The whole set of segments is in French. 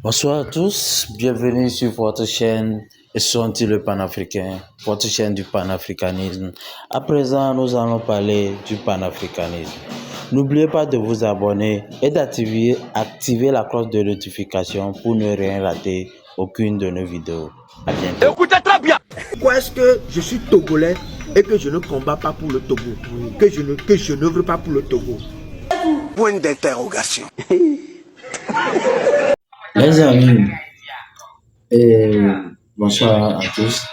Bonsoir à tous, bienvenue sur votre chaîne Sont-ils le panafricain, votre chaîne du panafricanisme. À présent, nous allons parler du panafricanisme. N'oubliez pas de vous abonner et d'activer la cloche de notification pour ne rien rater aucune de nos vidéos. À bientôt. Écoutez très bien. Pourquoi est-ce que je suis togolais et que je ne combats pas pour le Togo, que je n'œuvre pas pour le Togo? Point d'interrogation. Les amis, bonsoir à tous.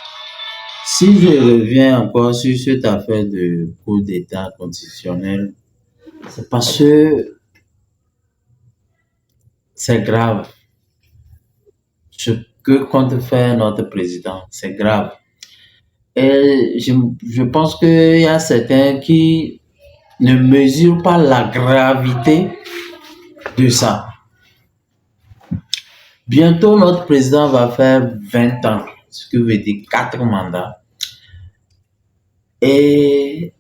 Si je reviens encore sur cette affaire de coup d'État constitutionnel, c'est parce que c'est grave. Ce que compte faire notre président, c'est grave. Et je pense qu'il y a certains qui ne mesurent pas la gravité de ça. Bientôt, notre président va faire 20 ans, ce qui veut dire 4 mandats. Et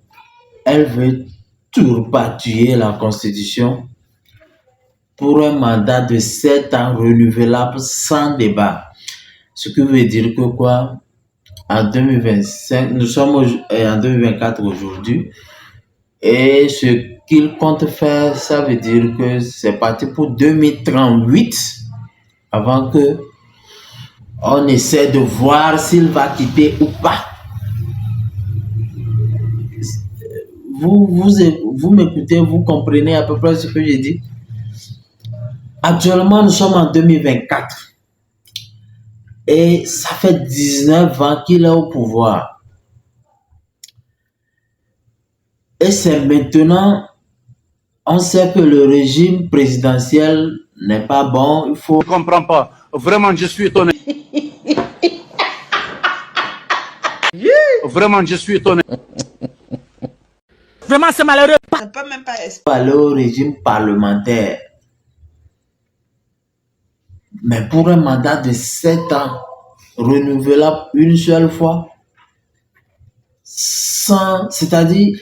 elle veut tuer la Constitution pour un mandat de 7 ans renouvelable sans débat. Ce qui veut dire que quoi? En 2025, nous sommes en 2024 aujourd'hui. Et ce qu'il compte faire, ça veut dire que c'est parti pour 2038 avant que on essaie de voir s'il va quitter ou pas. Vous m'écoutez, vous comprenez à peu près ce que je dis. Actuellement, nous sommes en 2024 et ça fait 19 ans qu'il est au pouvoir. Et c'est maintenant, on sait que le régime présidentiel n'est pas bon, il faut... Je ne comprends pas. Vraiment, je suis étonné. Vraiment, je suis étonné. Vraiment, c'est malheureux. On ne peut même pas aller au régime parlementaire. Mais pour un mandat de 7 ans, renouvelable une seule fois, c'est-à-dire,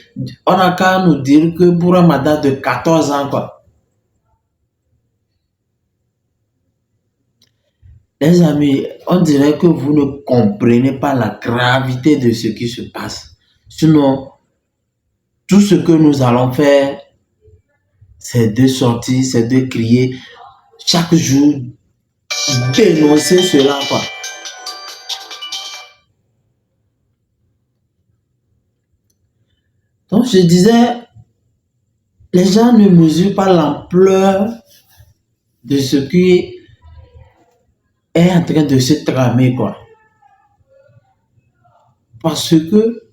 on n'a qu'à nous dire que pour un mandat de 14 ans, quoi. Les amis, on dirait que vous ne comprenez pas la gravité de ce qui se passe. Sinon, tout ce que nous allons faire, c'est de sortir, c'est de crier chaque jour, dénoncer cela, quoi. Donc, je disais, les gens ne mesurent pas l'ampleur de ce qui est en train de se tramer, quoi. Parce que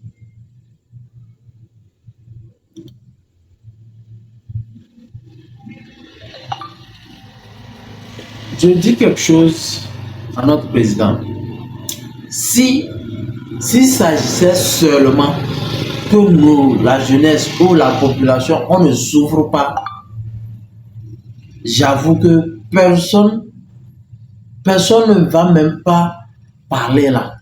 je dis quelque chose à notre président. S'il s'agissait seulement que nous, la jeunesse ou la population, on ne souffre pas, j'avoue que personne ne va même pas parler là.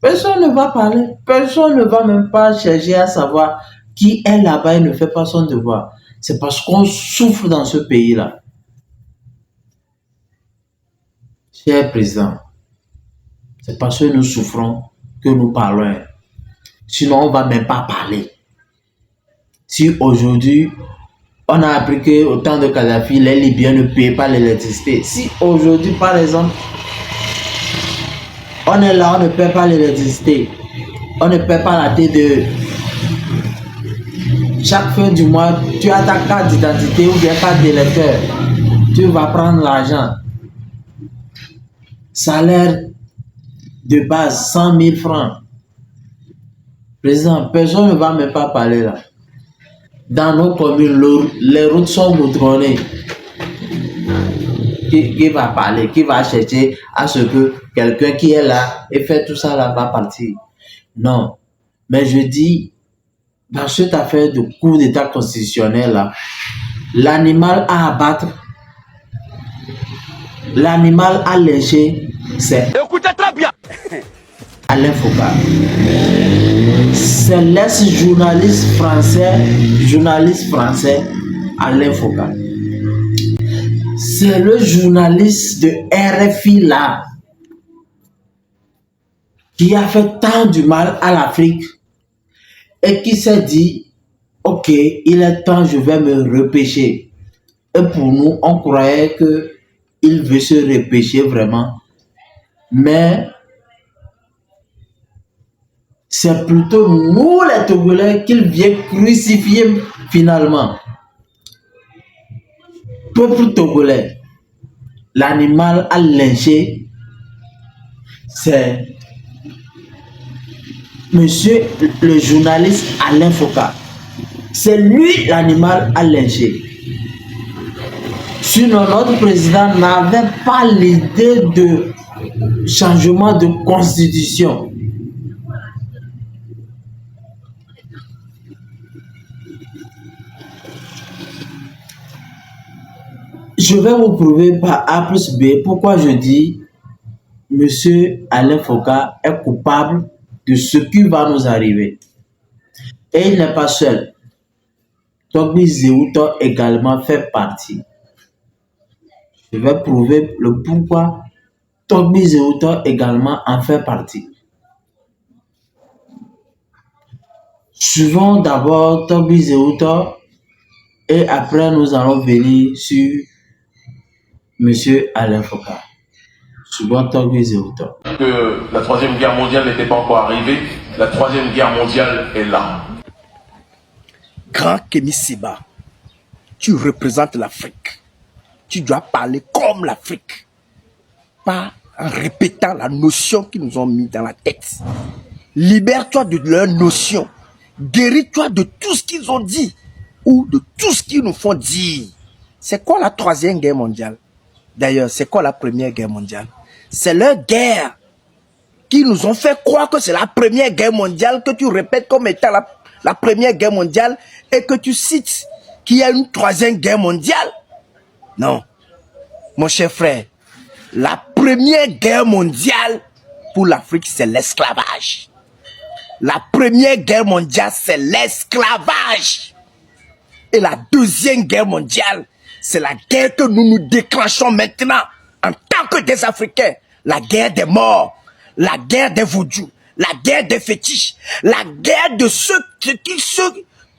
Personne ne va parler. Personne ne va même pas chercher à savoir qui est là-bas et ne fait pas son devoir. C'est parce qu'on souffre dans ce pays-là. Cher président, c'est parce que nous souffrons que nous parlons. Sinon, on ne va même pas parler. Si aujourd'hui, on a appris qu'au temps de Kadhafi, les Libyens ne payaient pas l'électricité. Si aujourd'hui, par exemple, on est là, on ne paie pas l'électricité, on ne paie pas la T2. Chaque fin du mois, tu as ta carte d'identité ou bien carte d'électeur. Tu vas prendre l'argent. Salaire de base, 100 000 francs. Président, personne ne va même pas parler là. Dans nos communes, les routes sont goudronnées. Qui va parler, qui va chercher à ce que quelqu'un qui est là et fait tout ça là va partir? Non. Mais je dis, dans cette affaire de coup d'État constitutionnel là, l'animal à abattre, l'animal à lécher, c'est... Écoutez très bien. Alain Foka. C'est l'ex-journaliste français Alain Foka. C'est le journaliste de RFI là qui a fait tant du mal à l'Afrique et qui s'est dit, ok, il est temps, je vais me repêcher. Et pour nous, on croyait qu'il veut se repêcher vraiment. Mais c'est plutôt nous les Togolais qu'il vient crucifier finalement. Peuple togolais, l'animal à lyncher, c'est monsieur le journaliste Alain Foka. C'est lui l'animal à lyncher. Sinon, notre président n'avait pas l'idée de changement de constitution. Je vais vous prouver par A plus B pourquoi je dis monsieur Alain Foka est coupable de ce qui va nous arriver. Et il n'est pas seul. Togbi Zéouto également fait partie. Je vais prouver le pourquoi Togbi Zéouto également en fait partie. Suivons d'abord Togbi Zéouto et après nous allons venir sur monsieur Alain Foka. Suivons Togbi Zéouto. Que la Troisième Guerre mondiale n'était pas encore arrivée, la Troisième Guerre mondiale est là. Grand Kémy Séba, tu représentes l'Afrique. Tu dois parler comme l'Afrique. Pas en répétant la notion qu'ils nous ont mis dans la tête. Libère-toi de leurs notions. Guéris-toi de tout ce qu'ils ont dit. Ou de tout ce qu'ils nous font dire. C'est quoi la Troisième Guerre mondiale? D'ailleurs, c'est quoi la Première Guerre mondiale? C'est leur guerre qui nous ont fait croire que c'est la Première Guerre mondiale, que tu répètes comme étant la Première Guerre mondiale et que tu cites qu'il y a une Troisième Guerre mondiale. Non, mon cher frère, la Première Guerre mondiale pour l'Afrique, c'est l'esclavage. La Première Guerre mondiale, c'est l'esclavage. Et la Deuxième Guerre mondiale, c'est la guerre que nous nous déclenchons maintenant en tant que des Africains. La guerre des morts, la guerre des vaudous, la guerre des fétiches, la guerre de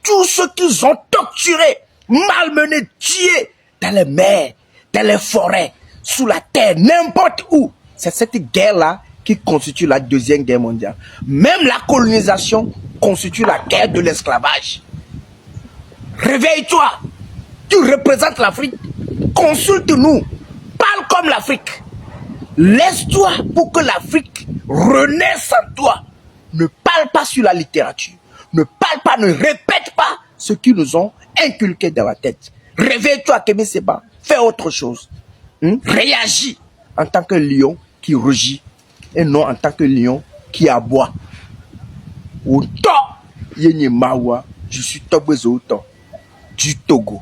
tous ceux qu'ils ont torturés, malmenés, tués dans les mers, dans les forêts, sous la terre, n'importe où. C'est cette guerre-là qui constitue la Deuxième Guerre mondiale. Même la colonisation constitue la guerre de l'esclavage. Réveille-toi. Tu représentes l'Afrique. Consulte-nous. Parle comme l'Afrique. Laisse-toi pour que l'Afrique renaisse en toi. Ne parle pas sur la littérature. Ne parle pas, ne répète pas ce qu'ils nous ont inculqué dans la tête. Réveille-toi, Kémy Séba. Fais autre chose. Réagis en tant que lion qui rugit et non en tant que lion qui aboie. Outo, Yéni Mawa, je suis Togbi Zéouto du Togo.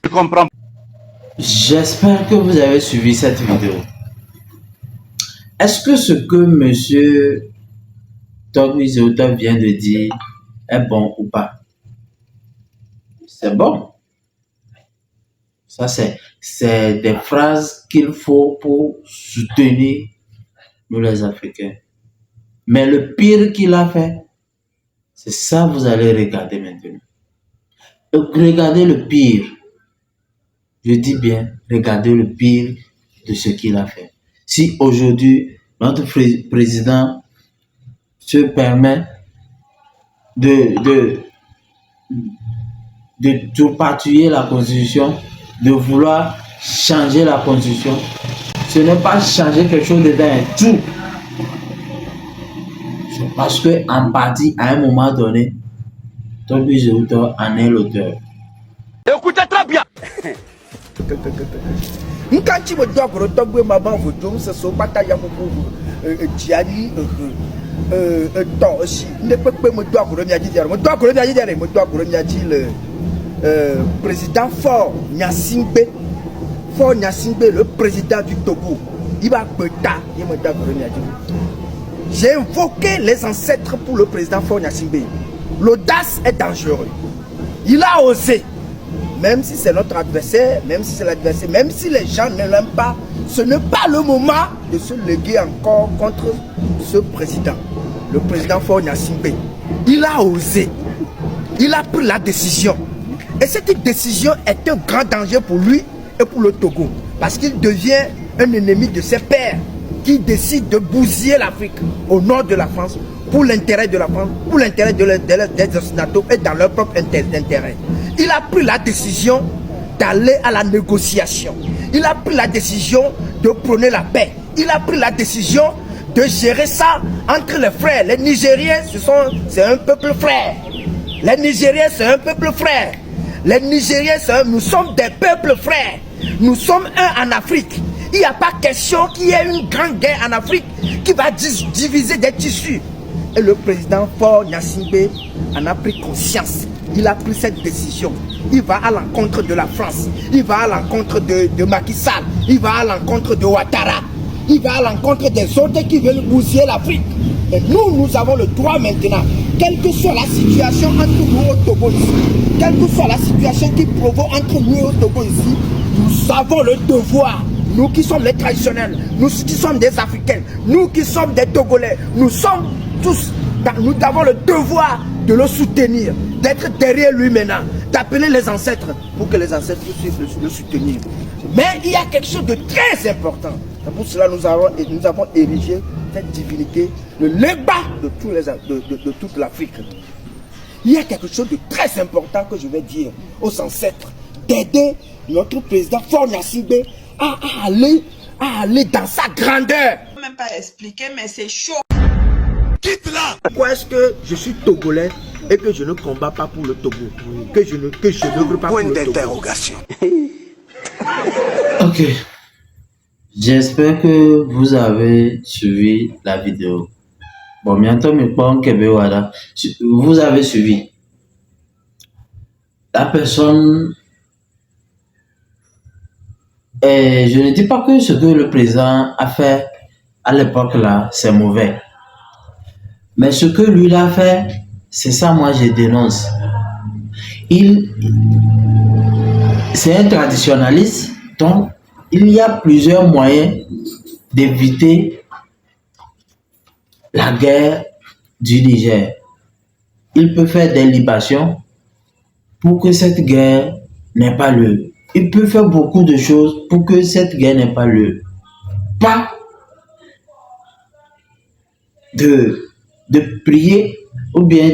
Je comprends. J'espère que vous avez suivi cette vidéo. Est-ce que ce que monsieur Togbi Zéouto vient de dire est bon ou pas? C'est bon. Ça, c'est des phrases qu'il faut pour soutenir nous les Africains. Mais le pire qu'il a fait, c'est ça vous allez regarder maintenant. Regardez le pire. Je dis bien, regardez le pire de ce qu'il a fait. Si aujourd'hui, notre président se permet de tourpaturer la Constitution, de vouloir changer la Constitution, ce n'est pas changer quelque chose dedans et tout. C'est parce que en partie, à un moment donné, Togbi Zéouto en est l'auteur. Écoutez très bien. Nkanchi me doit que Togbi maman vous donne ce soit pas ya Gianni temps aussi ne peut pas me doit que le président Faure Gnassingbé, le président du Togo, il va péter, il me doit que j'ai invoqué les ancêtres pour le président Faure Gnassingbé. L'audace est dangereuse. Il a osé même si c'est notre adversaire, même si c'est l'adversaire, même si les gens ne l'aiment pas, ce n'est pas le moment de se léguer encore contre ce président, le président Faure Gnassingbé. Il a osé, il a pris la décision. Et cette décision est un grand danger pour lui et pour le Togo. Parce qu'il devient un ennemi de ses pairs qui décide de bousiller l'Afrique au nord de la France pour l'intérêt de la France, pour l'intérêt des Occidentaux et dans leur propre intérêt. Il a pris la décision d'aller à la négociation. Il a pris la décision de prôner la paix. Il a pris la décision de gérer ça entre les frères. Les Nigériens, c'est un peuple frère. Les Nigériens, c'est un peuple frère. Les Nigériens, nous sommes des peuples frères. Nous sommes un en Afrique. Il n'y a pas question qu'il y ait une grande guerre en Afrique qui va diviser des tissus. Et le président Faure Gnassingbé en a pris conscience. Il a pris cette décision. Il va à l'encontre de la France. Il va à l'encontre de Macky Sall. Il va à l'encontre de Ouattara. Il va à l'encontre des autres qui veulent bousiller l'Afrique. Et nous avons le droit maintenant, quelle que soit la situation entre nous au Togo ici, quelle que soit la situation qui provoque entre nous au Togo ici, nous avons le devoir, nous qui sommes les traditionnels, nous qui sommes des Africains, nous qui sommes des Togolais, nous sommes tous, nous avons le devoir de le soutenir, d'être derrière lui maintenant, d'appeler les ancêtres pour que les ancêtres puissent le soutenir. Mais il y a quelque chose de très important. Et pour cela, nous avons érigé cette divinité, le léba de toute l'Afrique. Il y a quelque chose de très important que je vais dire aux ancêtres, d'aider notre président Faure Gnassingbé à aller dans sa grandeur. Je ne peux même pas expliquer, mais c'est chaud. Quitte-la. Pourquoi est-ce que je suis togolais et que je ne combats pas pour le Togo, que je ne veux pas pour le Togo? Point d'interrogation. Ok. J'espère que vous avez suivi la vidéo. Bon, bientôt, vous avez suivi. La personne, et je ne dis pas que ce que le président a fait à l'époque là, c'est mauvais. Mais ce que lui a fait, c'est ça, moi je dénonce. C'est un traditionnaliste, donc il y a plusieurs moyens d'éviter la guerre du Niger. Il peut faire des libations pour que cette guerre n'ait pas lieu. Il peut faire beaucoup de choses pour que cette guerre n'ait pas lieu. Pas de prier ou bien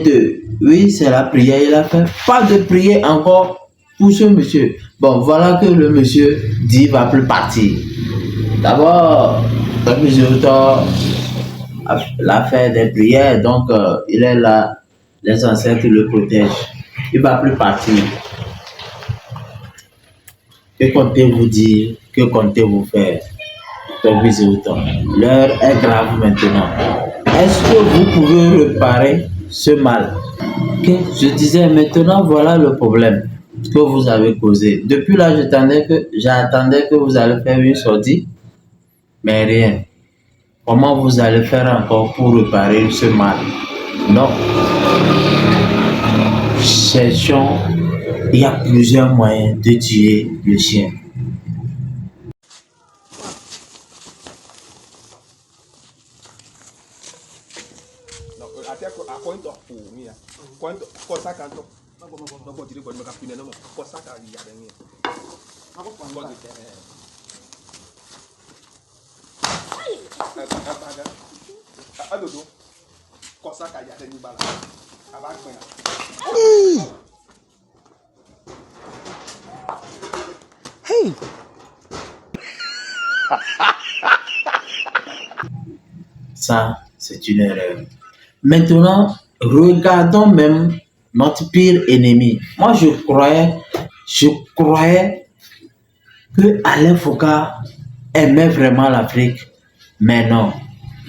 oui, c'est la prière, il a fait. Pas de prier encore pour ce monsieur. Bon, voilà que le monsieur dit va plus partir. D'abord, le monsieur a fait des prières, donc il est là, les ancêtres le protègent. Il va plus partir. Que comptez-vous dire? Que comptez-vous faire? L'heure est grave maintenant. Est-ce que vous pouvez réparer ce mal? Okay. Je disais maintenant, voilà le problème que vous avez causé. Depuis là, j'attendais que vous allez faire une sortie, mais rien. Comment vous allez faire encore pour réparer ce mal? Non. Cherchons, il y a plusieurs moyens de tuer le chien. Hey! Ça, c'est une erreur. Maintenant, regardons même notre pire ennemi. Moi, je croyais que Alain Foucault aimait vraiment l'Afrique, mais non.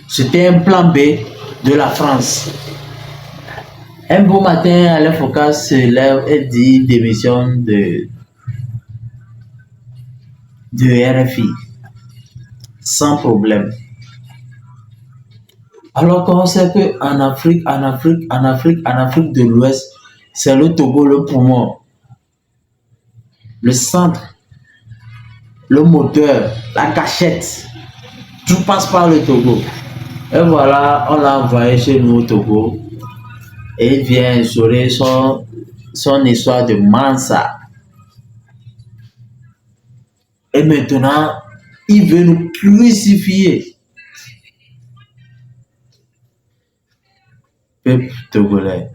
C'était un plan B de la France. Un beau matin, Alain Foucault se lève et dit démission de RFI. Sans problème. Alors qu'on sait qu'en Afrique de l'Ouest, c'est le Togo le poumon. le centre, le moteur, la cachette, tout passe par le Togo. Et voilà, on l'a envoyé chez nous au Togo. Et il vient instaurer son histoire de Mansa. Et maintenant, il veut nous crucifier. Peuple togolais.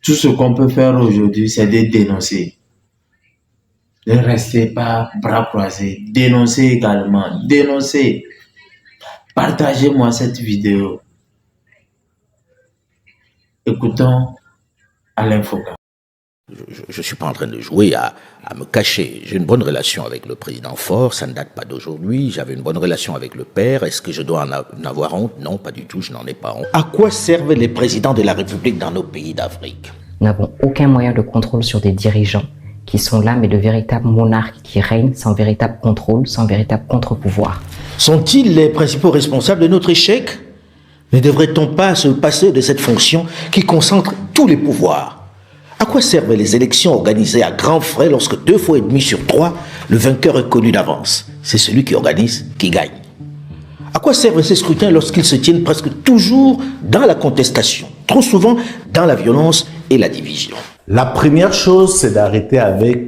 Tout ce qu'on peut faire aujourd'hui, c'est de dénoncer. Ne restez pas bras croisés. Dénoncez également. Dénoncez. Partagez-moi cette vidéo. Écoutons Alain Foka. Je ne suis pas en train de jouer à me cacher. J'ai une bonne relation avec le président Faure, ça ne date pas d'aujourd'hui. J'avais une bonne relation avec le père. Est-ce que je dois en avoir honte? Non, pas du tout, je n'en ai pas honte. À quoi servent les présidents de la République dans nos pays d'Afrique? Nous n'avons aucun moyen de contrôle sur des dirigeants qui sont là, mais de véritables monarques qui règnent sans véritable contrôle, sans véritable contre-pouvoir. Sont-ils les principaux responsables de notre échec? Ne devrait-on pas se passer de cette fonction qui concentre tous les pouvoirs? À quoi servent les élections organisées à grands frais lorsque 2 fois et demi sur 3, le vainqueur est connu d'avance? C'est celui qui organise qui gagne. À quoi servent ces scrutins lorsqu'ils se tiennent presque toujours dans la contestation, trop souvent dans la violence et la division? La première chose, c'est d'arrêter avec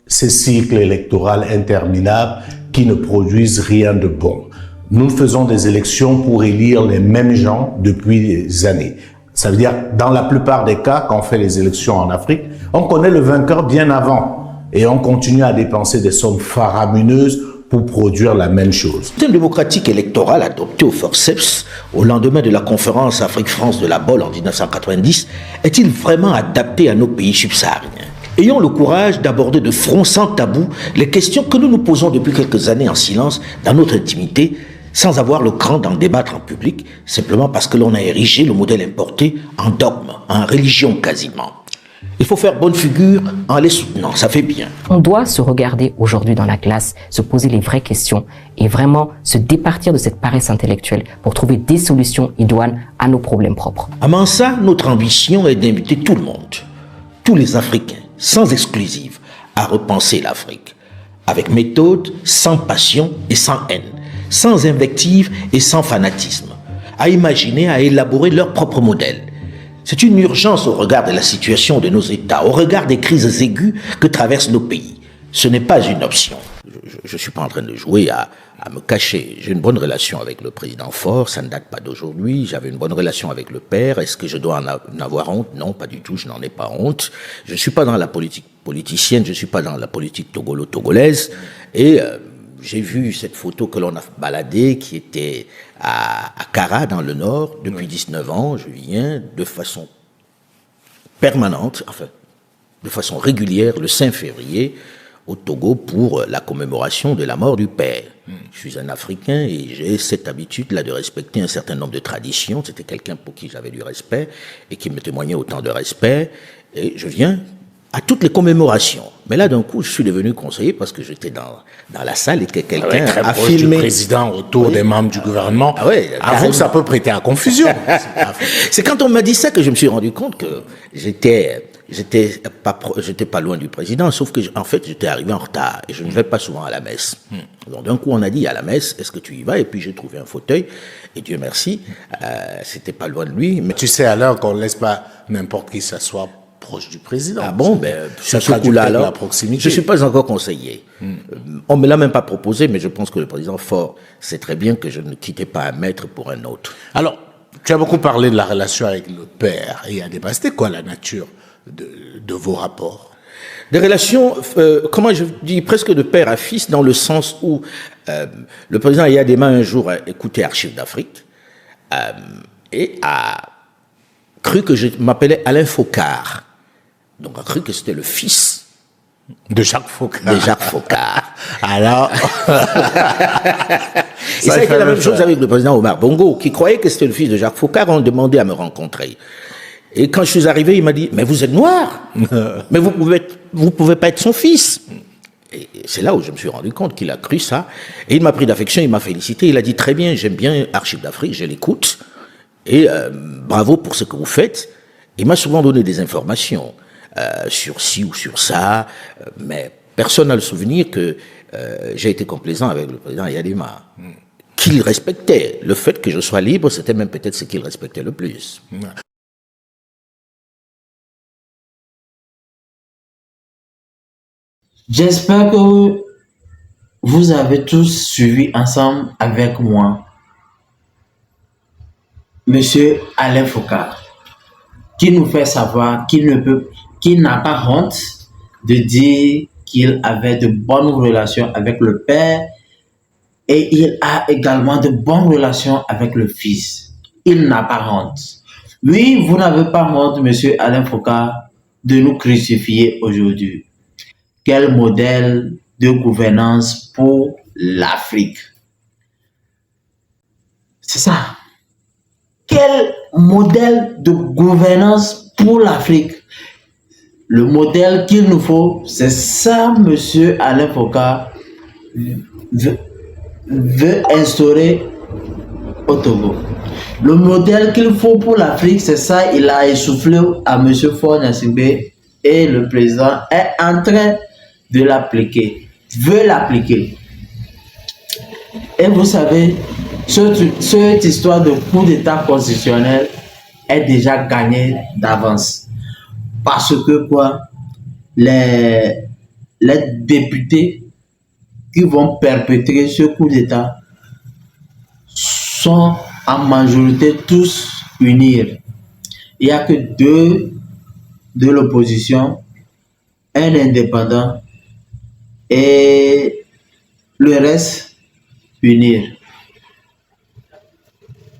ces cycles électoraux interminables qui ne produisent rien de bon. Nous faisons des élections pour élire les mêmes gens depuis des années. Ça veut dire, dans la plupart des cas, quand on fait les élections en Afrique, on connaît le vainqueur bien avant et on continue à dépenser des sommes faramineuses pour produire la même chose. Le système démocratique électoral adopté au forceps au lendemain de la conférence Afrique-France de la Bolle en 1990 est-il vraiment adapté à nos pays subsahariens? Ayons le courage d'aborder de front sans tabou les questions que nous nous posons depuis quelques années en silence dans notre intimité, sans avoir le cran d'en débattre en public, simplement parce que l'on a érigé le modèle importé en dogme, en religion quasiment. Il faut faire bonne figure en les soutenant, ça fait bien. On doit se regarder aujourd'hui dans la glace, se poser les vraies questions et vraiment se départir de cette paresse intellectuelle pour trouver des solutions idoines à nos problèmes propres. À Mansa, notre ambition est d'inviter tout le monde, tous les Africains, sans exclusive, à repenser l'Afrique, avec méthode, sans passion et sans haine, sans invective et sans fanatisme, à imaginer, à élaborer leur propre modèle. C'est une urgence au regard de la situation de nos États, au regard des crises aiguës que traversent nos pays. Ce n'est pas une option. Je ne suis pas en train de jouer à me cacher. J'ai une bonne relation avec le président Faure, ça ne date pas d'aujourd'hui. J'avais une bonne relation avec le père. Est-ce que je dois en avoir honte? Non, pas du tout, je n'en ai pas honte. Je ne suis pas dans la politique politicienne, je ne suis pas dans la politique togolo-togolaise. Et j'ai vu cette photo que l'on a baladée, qui était à Kara, dans le Nord, depuis 19 ans. Je viens de façon permanente, enfin, de façon régulière, le 5 février, au Togo pour la commémoration de la mort du père. Je suis un Africain et j'ai cette habitude-là de respecter un certain nombre de traditions. C'était quelqu'un pour qui j'avais du respect et qui me témoignait autant de respect. Et je viens à toutes les commémorations. Mais là, d'un coup, je suis devenu conseiller parce que j'étais dans la salle et que quelqu'un a filmé. Du président autour des membres du gouvernement. Ah ouais, avoue que ça peut prêter à confusion. C'est quand on m'a dit ça que je me suis rendu compte que j'étais pas loin du président, sauf que en fait j'étais arrivé en retard et je ne vais pas souvent à la messe. Donc d'un coup on a dit à la messe, est-ce que tu y vas? Et puis j'ai trouvé un fauteuil et Dieu merci, c'était pas loin de lui. Mais tu sais alors qu'on ne laisse pas n'importe qui s'asseoir proche du président. Ah bon, ben sur ce coup-là alors, je suis pas encore conseiller. On me l'a même pas proposé, mais je pense que le président Faure sait très bien que je ne quittais pas un maître pour un autre. Alors, tu as beaucoup parlé de la relation avec le père et à débat. C'était quoi la nature de vos rapports? Des relations, comment je dis, presque de père à fils, dans le sens où le président Yadema un jour a écouté Archives d'Afrique et a cru que je m'appelais Alain Focard. Donc a cru que c'était le fils de Jacques Focard. De Jacques Focard. Alors, et ça a été la même chose avec le président Omar Bongo, qui croyait que c'était le fils de Jacques Focard. On demandait à me rencontrer. Et quand je suis arrivé, il m'a dit, mais vous êtes noir, mais vous pouvez pas être son fils. Et c'est là où je me suis rendu compte qu'il a cru ça. Et il m'a pris d'affection, il m'a félicité. Il a dit, très bien, j'aime bien Archives d'Afrique, je l'écoute. Et bravo pour ce que vous faites. Il m'a souvent donné des informations. sur ci ou sur ça, mais personne n'a le souvenir que j'ai été complaisant avec le président Yadima, qu'il respectait. Le fait que je sois libre, c'était même peut-être ce qu'il respectait le plus. J'espère que vous avez tous suivi ensemble avec moi Monsieur Alain Foucault, qui nous fait savoir qu'il n'a pas honte de dire qu'il avait de bonnes relations avec le père et il a également de bonnes relations avec le fils. Il n'a pas honte. Oui, vous n'avez pas honte, Monsieur Alain Foucault, de nous crucifier aujourd'hui. Quel modèle de gouvernance pour l'Afrique? C'est ça. Quel modèle de gouvernance pour l'Afrique? Le modèle qu'il nous faut, c'est ça, Monsieur Alain Foucault veut instaurer au Togo. Le modèle qu'il faut pour l'Afrique, c'est ça, il a essoufflé à Monsieur Faure Gnassingbé et le président est en train de l'appliquer, veut l'appliquer. Et vous savez, cette histoire de coup d'État constitutionnel est déjà gagnée d'avance. Parce que quoi, les députés qui vont perpétrer ce coup d'État sont en majorité tous unis. Il n'y a que deux de l'opposition, un indépendant et le reste unir.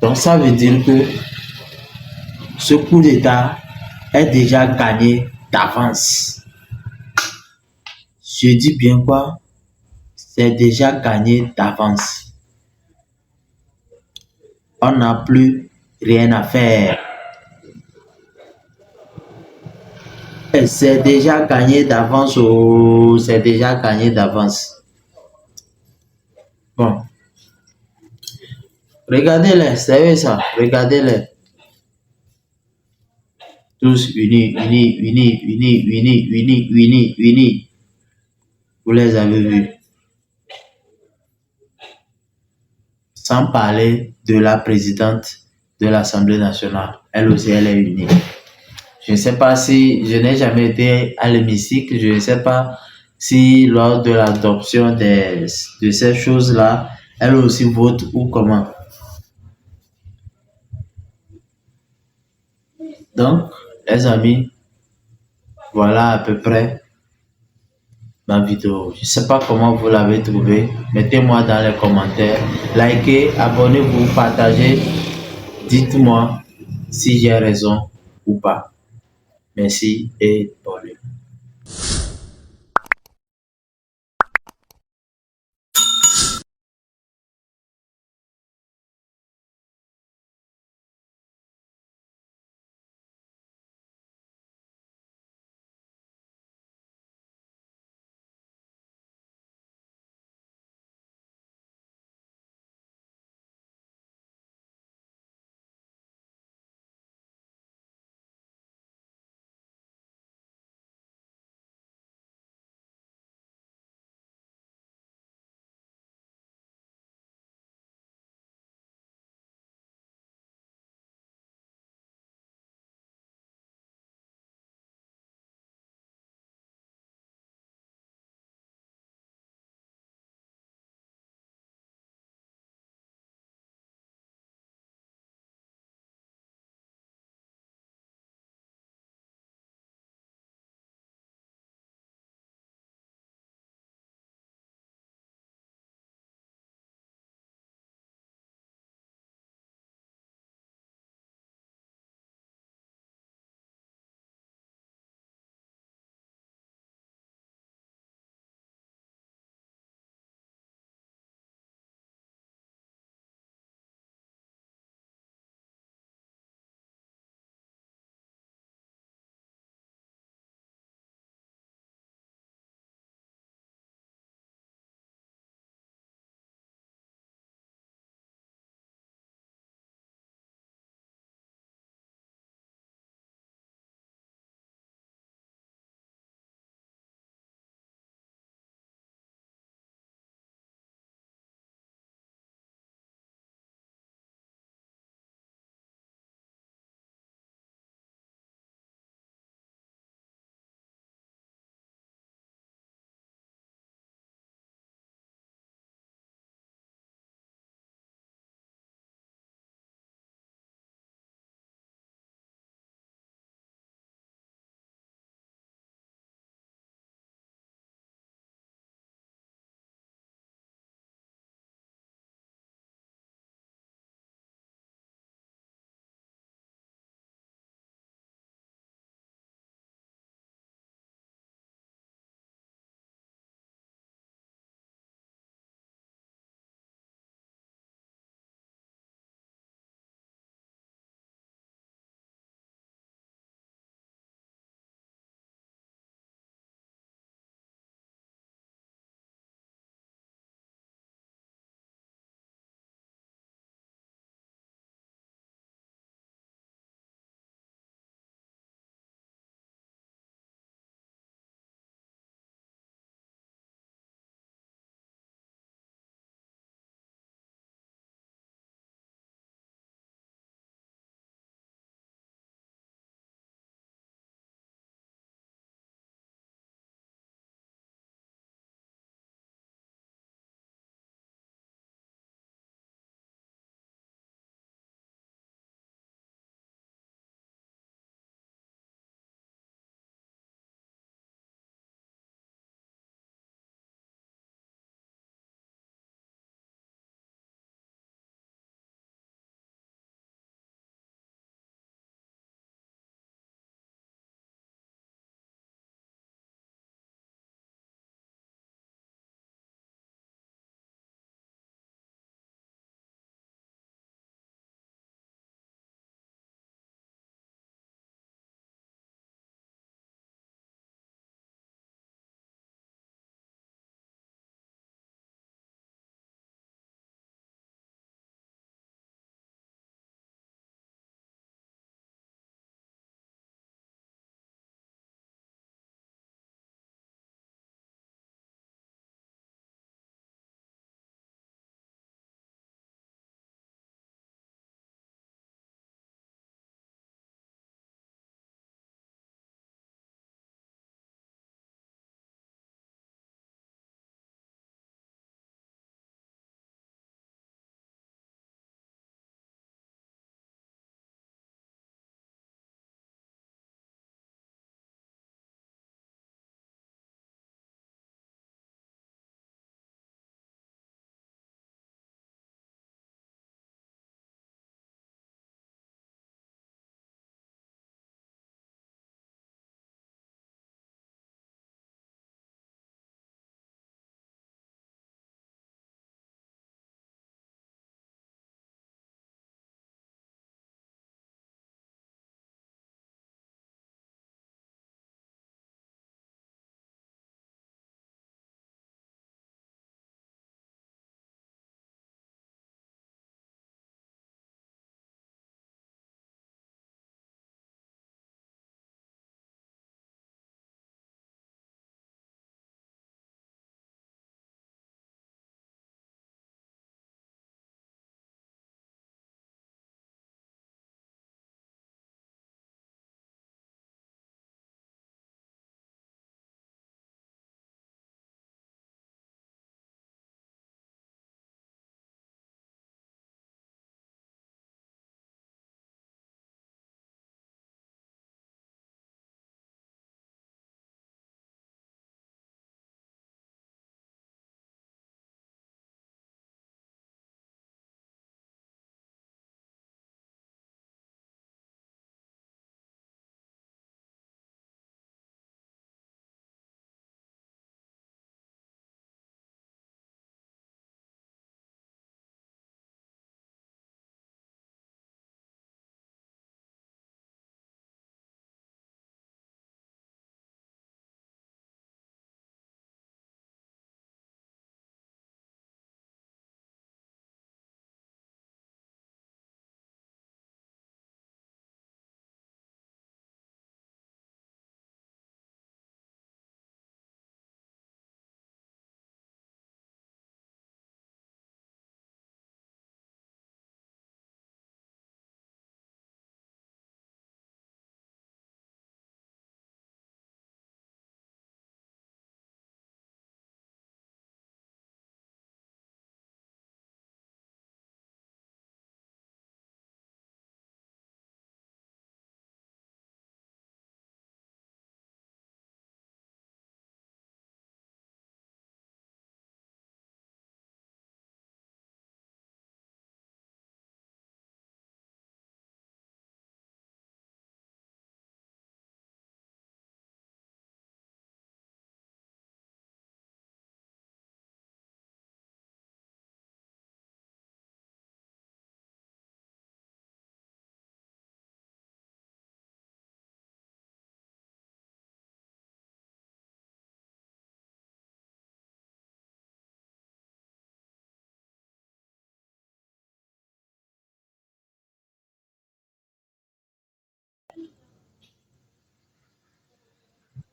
Donc ça veut dire que ce coup d'État est déjà gagné d'avance. Je dis bien quoi? C'est déjà gagné d'avance. On n'a plus rien à faire. Et c'est déjà gagné d'avance. Oh, c'est déjà gagné d'avance. Bon. Regardez-les, c'est eux ça. Regardez-les. Tous unis, unis, unis, unis, unis, unis, unis, unis. Vous les avez vus. Sans parler de la présidente de l'Assemblée nationale. Elle aussi, elle est unie. Je ne sais pas si, je n'ai jamais été à l'hémicycle, je ne sais pas si lors de l'adoption de ces choses-là, elle aussi vote ou comment. Donc, les amis, voilà à peu près ma vidéo. Je ne sais pas comment vous l'avez trouvé. Mettez-moi dans les commentaires. Likez, abonnez-vous, partagez. Dites-moi si j'ai raison ou pas. Merci et bonne nuit.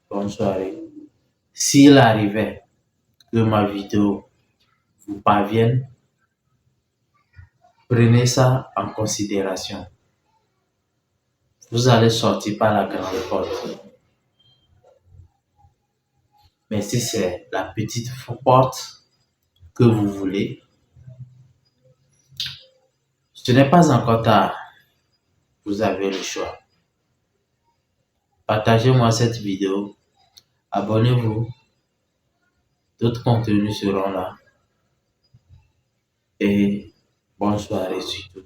Bonne soirée. S'il arrivait que ma vidéo vous parvienne, prenez ça en considération. Vous allez sortir par la grande porte. Mais si c'est la petite porte que vous voulez, ce n'est pas encore tard. Vous avez le choix. Partagez-moi cette vidéo. Abonnez-vous. D'autres contenus seront là. Et bonne soirée surtout.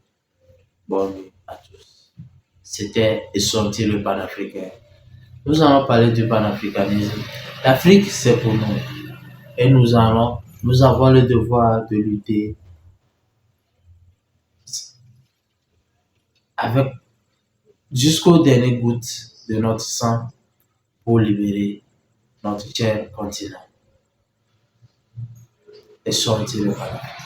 Bonne nuit à tous. C'était Et sortir le panafricain. Nous allons parler du panafricanisme. L'Afrique, c'est pour nous. Et nous avons le devoir de lutter avec jusqu'aux dernières gouttes de notre sang pour libérer notre cher continent. Et sortir le panafricain.